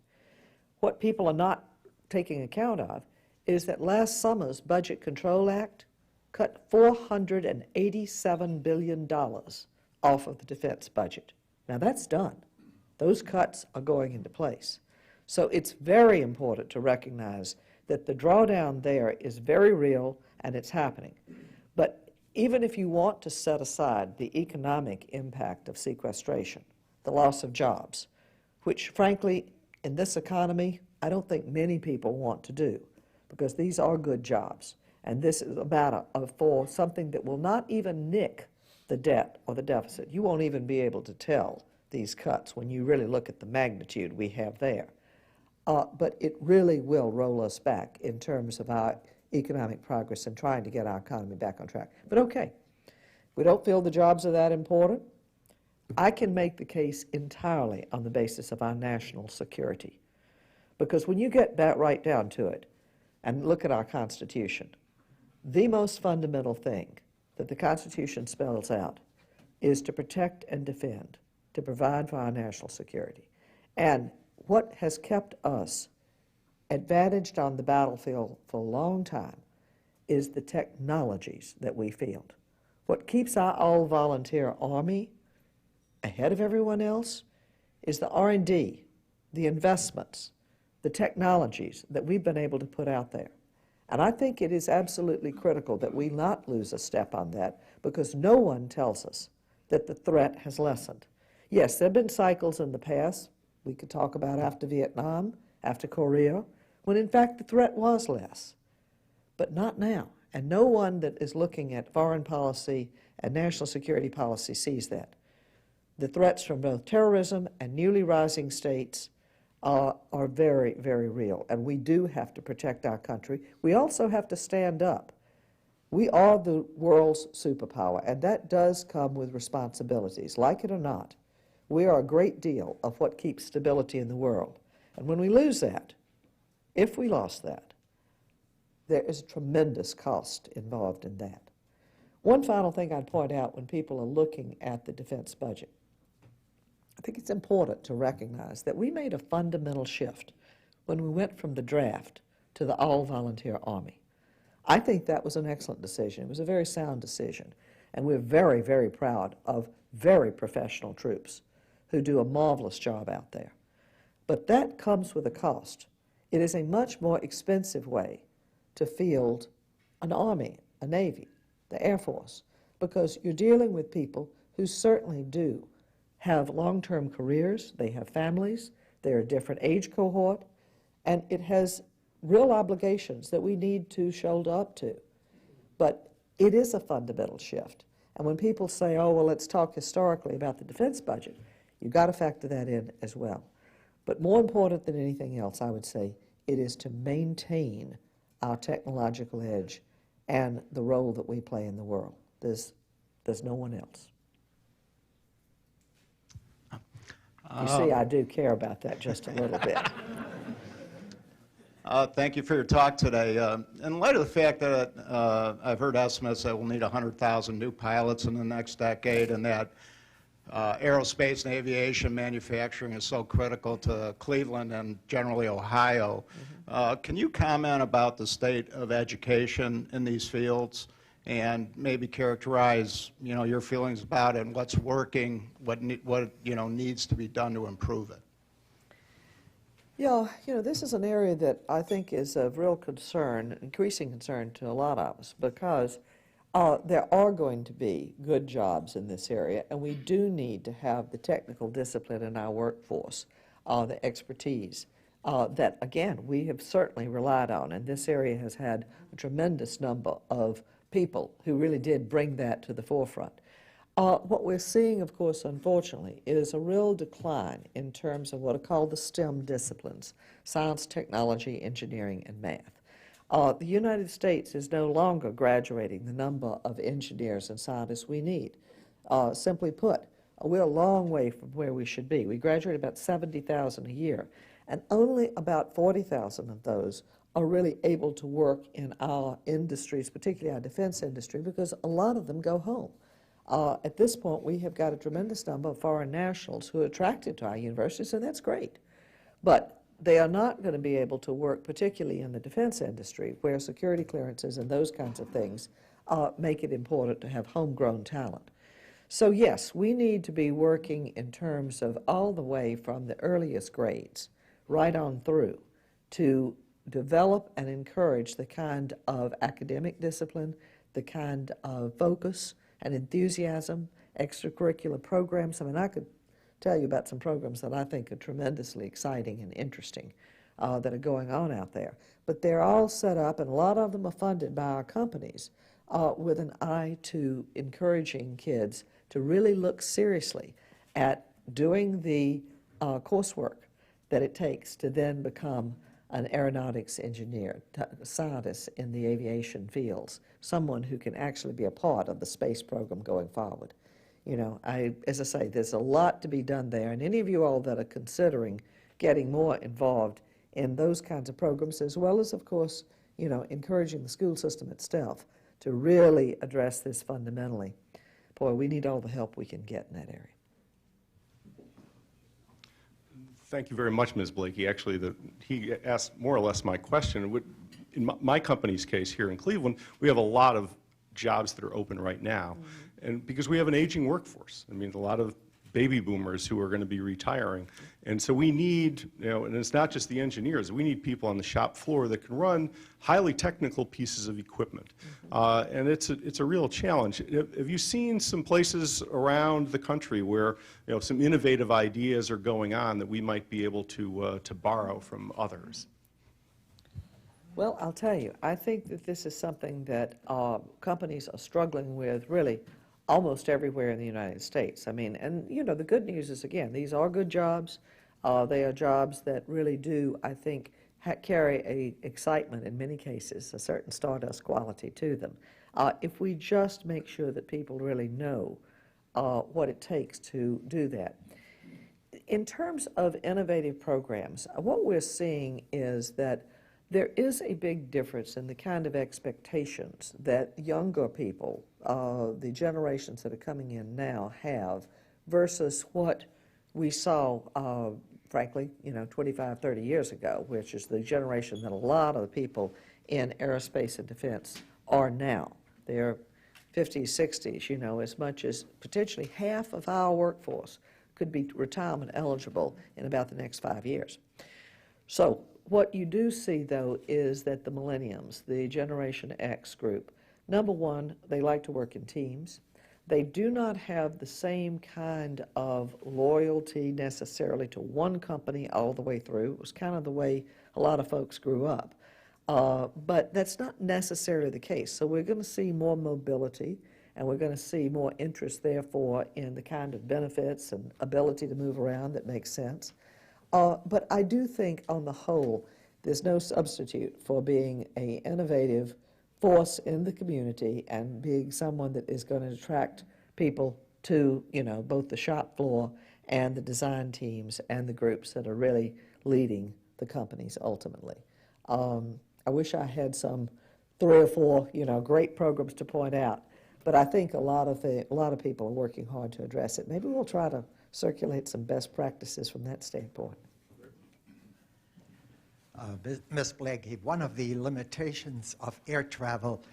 D: What people are not taking account of is that last summer's Budget Control Act cut $487 billion off of the defense budget. Now that's done. Those cuts are going into place. So it's very important to recognize that the drawdown there is very real and it's happening. But even if you want to set aside the economic impact of sequestration, the loss of jobs, which frankly, in this economy, I don't think many people want to do, because these are good jobs. And this is a matter of for something that will not even nick the debt or the deficit. You won't even be able to tell these cuts when you really look at the magnitude we have there. But it really will roll us back in terms of our economic progress and trying to get our economy back on track. But okay, we don't feel the jobs are that important. I can make the case entirely on the basis of our national security. Because when you get that right down to it and look at our Constitution, the most fundamental thing that the Constitution spells out is to protect and defend, to provide for our national security. And what has kept us advantaged on the battlefield for a long time is the technologies that we field. What keeps our all-volunteer Army ahead of everyone else is the R&D, the investments, the technologies that we've been able to put out there. And I think it is absolutely critical that we not lose a step on that, because no one tells us that the threat has lessened. Yes, there have been cycles in the past, we could talk about after Vietnam, after Korea, when in fact the threat was less, but not now. And no one that is looking at foreign policy and national security policy sees that. The threats from both terrorism and newly rising states are very, very real, and we do have to protect our country. We also have to stand up. We are the world's superpower, and that does come with responsibilities, like it or not. We are a great deal of what keeps stability in the world. And when we lose that, if we lost that, there is a tremendous cost involved in that. One final thing I'd point out when people are looking at the defense budget, I think it's important to recognize that we made a fundamental shift when we went from the draft to the all-volunteer Army. I think that was an excellent decision. It was a very sound decision. And we're very, very proud of very professional troops who do a marvelous job out there. But that comes with a cost. It is a much more expensive way to field an Army, a Navy, the Air Force, because you're dealing with people who certainly do have long-term careers, they have families, they're a different age cohort, and it has real obligations that we need to shoulder up to. But it is a fundamental shift. And when people say, oh, well, let's talk historically about the defense budget, you've got to factor that in as well. But more important than anything else, I would say, it is to maintain our technological edge and the role that we play in the world. There's no one else. You see, I do care about that just a little bit.
K: Thank you for your talk today. In light of the fact that I've heard estimates that we'll need 100,000 new pilots in the next decade, and that aerospace and aviation manufacturing is so critical to Cleveland and generally Ohio, can you comment about the state of education in these fields and maybe characterize, your feelings about it and what's working, what needs to be done to improve it.
D: Yeah, this is an area that I think is of real concern, increasing concern to a lot of us, because there are going to be good jobs in this area, and we do need to have the technical discipline in our workforce, the expertise that, again, we have certainly relied on, and this area has had a tremendous number of people who really did bring that to the forefront. What we're seeing, of course, unfortunately, is a real decline in terms of what are called the STEM disciplines: science, technology, engineering, and math. The United States is no longer graduating the number of engineers and scientists we need. Simply put, we're a long way from where we should be. We graduate about 70,000 a year, and only about 40,000 of those are really able to work in our industries, particularly our defense industry, because a lot of them go home. At this point, we have got a tremendous number of foreign nationals who are attracted to our universities, and that's great. But they are not going to be able to work, particularly in the defense industry, where security clearances and those kinds of things make it important to have homegrown talent. So yes, we need to be working in terms of all the way from the earliest grades right on through to develop and encourage the kind of academic discipline, the kind of focus and enthusiasm, extracurricular programs. I mean, I could tell you about some programs that I think are tremendously exciting and interesting that are going on out there. But they're all set up, and a lot of them are funded by our companies with an eye to encouraging kids to really look seriously at doing the coursework that it takes to then become an aeronautics engineer, scientist in the aviation fields, someone who can actually be a part of the space program going forward. As I say, there's a lot to be done there, and any of you all that are considering getting more involved in those kinds of programs, as well as, of course, encouraging the school system itself to really address this fundamentally. Boy, we need all the help we can get in that area.
L: Thank you very much, Ms. Blakey. Actually, he asked more or less my question. In my company's case here in Cleveland, we have a lot of jobs that are open right now, and because we have an aging workforce. I mean, a lot of baby boomers who are going to be retiring, and so we need, and it's not just the engineers, we need people on the shop floor that can run highly technical pieces of equipment, and it's a real challenge. Have you seen some places around the country where some innovative ideas are going on that we might be able to borrow from others?
D: Well, I'll tell you, I think that this is something that companies are struggling with really almost everywhere in the United States. I mean, and the good news is, again, these are good jobs. They are jobs that really do, I think, carry a excitement in many cases, a certain stardust quality to them. If we just make sure that people really know what it takes to do that. In terms of innovative programs, what we're seeing is that there is a big difference in the kind of expectations that younger people, the generations that are coming in now, have versus what we saw, frankly, 25, 30 years ago, which is the generation that a lot of the people in aerospace and defense are now. They're 50s, 60s, as much as potentially half of our workforce could be retirement eligible in about the next 5 years. So what you do see, though, is that the millenniums, the Generation X group, number one, they like to work in teams. They do not have the same kind of loyalty necessarily to one company all the way through. It was kind of the way a lot of folks grew up. But that's not necessarily the case. So we're going to see more mobility, and we're going to see more interest, therefore, in the kind of benefits and ability to move around that makes sense. But I do think, on the whole, there's no substitute for being an innovative force in the community and being someone that is going to attract people to, both the shop floor and the design teams and the groups that are really leading the companies ultimately. I wish I had some 3 or 4, great programs to point out, but I think a lot of people are working hard to address it. Maybe we'll try to circulate some best practices from that standpoint.
M: Ms. Blakey, one of the limitations of air travel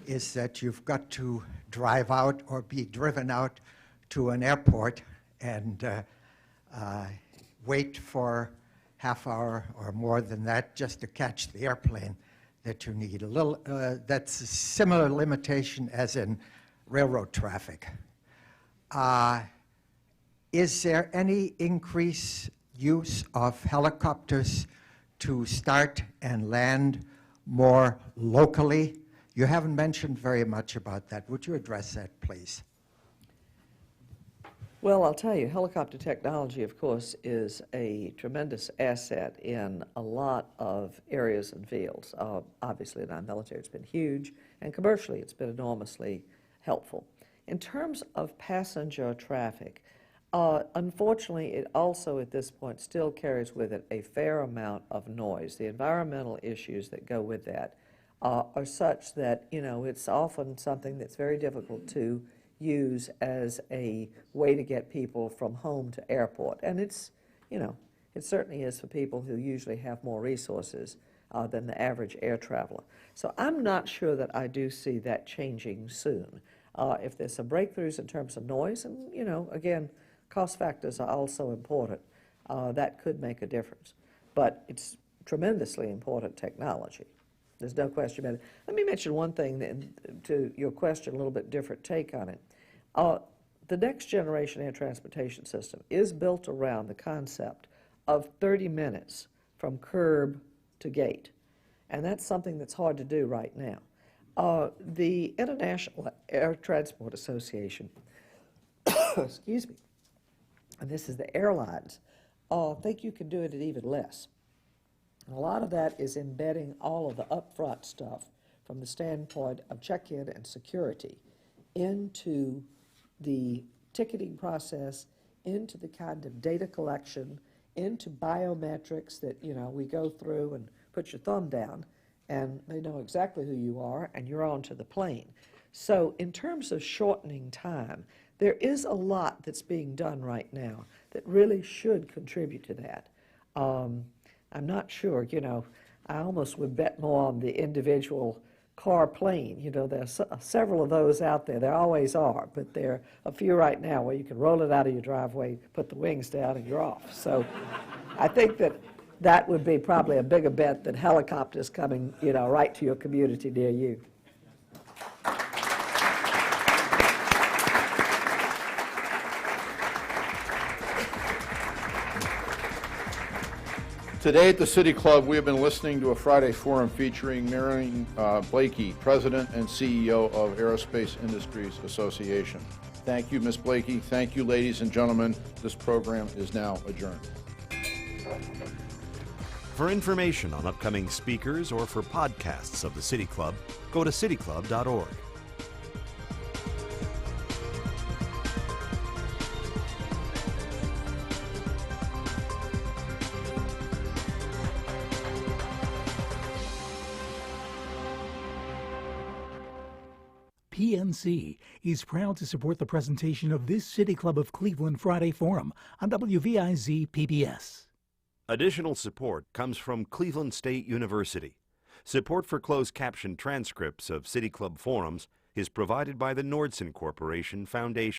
M: is that you've got to drive out or be driven out to an airport and wait for half hour or more than that just to catch the airplane that you need. That's a similar limitation as in railroad traffic. Is there any increased use of helicopters to start and land more locally? You haven't mentioned very much about that. Would you address that, please?
D: Well, I'll tell you, helicopter technology, of course, is a tremendous asset in a lot of areas and fields. Obviously, in our military, it's been huge, and commercially, it's been enormously helpful. In terms of passenger traffic, unfortunately, it also, at this point, still carries with it a fair amount of noise. The environmental issues that go with that are such that, you know, it's often something that's very difficult to use as a way to get people from home to airport. And it's, you know, it certainly is for people who usually have more resources than the average air traveler. So I'm not sure that I do see that changing soon. If there's some breakthroughs in terms of noise, and, you know, again, cost factors are also important, that could make a difference. But it's tremendously important technology. There's no question about it. Let me mention one thing that, to your question, a little bit different take on it. The next generation air transportation system is built around the concept of 30 minutes from curb to gate. And that's something that's hard to do right now. The International Air Transport Association, excuse me, and this is the airlines, think you can do it at even less. And a lot of that is embedding all of the upfront stuff from the standpoint of check-in and security into the ticketing process, into the kind of data collection, into biometrics that, you know, we go through and put your thumb down and they know exactly who you are and you're onto the plane. So in terms of shortening time, there is a lot that's being done right now that really should contribute to that. I'm not sure, you know, I almost would bet more on the individual car plane. You know, there's several of those out there. There always are, but there are a few right now where you can roll it out of your driveway, put the wings down, and you're off. So I think that would be probably a bigger bet than helicopters coming, you know, right to your community near you.
C: Today at the City Club, we have been listening to a Friday forum featuring Marion Blakey, President and CEO of Aerospace Industries Association. Thank you, Ms. Blakey. Thank you, ladies and gentlemen. This program is now adjourned.
B: For information on upcoming speakers or for podcasts of the City Club, go to cityclub.org.
A: PNC is proud to support the presentation of this City Club of Cleveland Friday Forum on WVIZ PBS.
B: Additional support comes from Cleveland State University. Support for closed caption transcripts of City Club forums is provided by the Nordson Corporation Foundation.